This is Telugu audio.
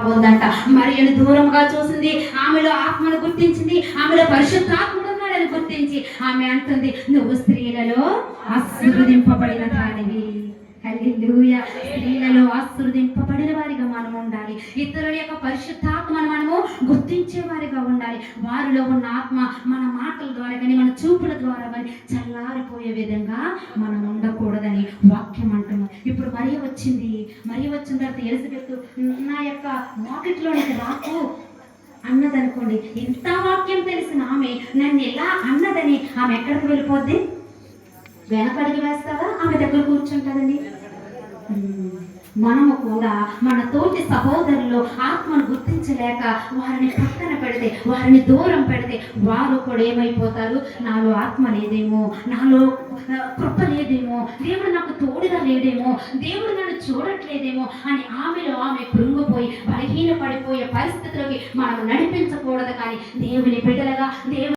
ఉందంట. మరియను దూరంగా చూసింది, ఆమెలో ఆత్మను గుర్తించింది, ఆమెలో పరిశుద్ధాత్ముడు ఉన్నాడని గుర్తించి ఆమె అంటుంది, నువ్వు స్త్రీలలో ఆశీర్వదింపబడిన దానివి. హల్లెలూయా. స్త్రీలలో ఆశీర్వదింపబడిన వారిగా మనం ఉండాలి. ఇతరుల యొక్క పరిశుద్ధాత్మను మనము గుర్తించే వారిగా ఉండాలి. వారిలో ఉన్న ఆత్మ మన మాటల ద్వారా కానీ మన చూపుల ద్వారా కానీ చల్లారిపోయే విధంగా మనం ఉండకూడదని వాక్యం అంటున్నాం. ఇప్పుడు మరియ వచ్చిన తర్వాత ఎలిజబెత్ నా యొక్క వాకిట్లోనికి రాకు అన్నదనుకోండి, ఎంత వాక్యం తెలిసిన ఆమె నన్ను ఎలా అన్నదని ఆమె ఎక్కడికి వెళ్ళిపోద్ది? వెనకడికి వేస్తారా? ఆమె దగ్గర కూర్చుంటుందండి. మనము కూడా మన తోటి సహోదరులు ఆత్మను గుర్తించలేక వారిని పక్కన పెడితే, వారిని దూరం పెడితే వారు కూడా ఏమైపోతారు? నాలో ఆత్మ లేదేమో, నాలో కృప లేదేమో, దేవుడు నాకు తోడుగా లేదేమో, దేవుడు నన్ను చూడట్లేదేమో అని ఆమెలో ఆమె కృంగిపోయి బలహీన పడిపోయే పరిస్థితులకి మనం నడిపించకూడదు. కానీ దేవుని బిడ్డలుగా దేవుని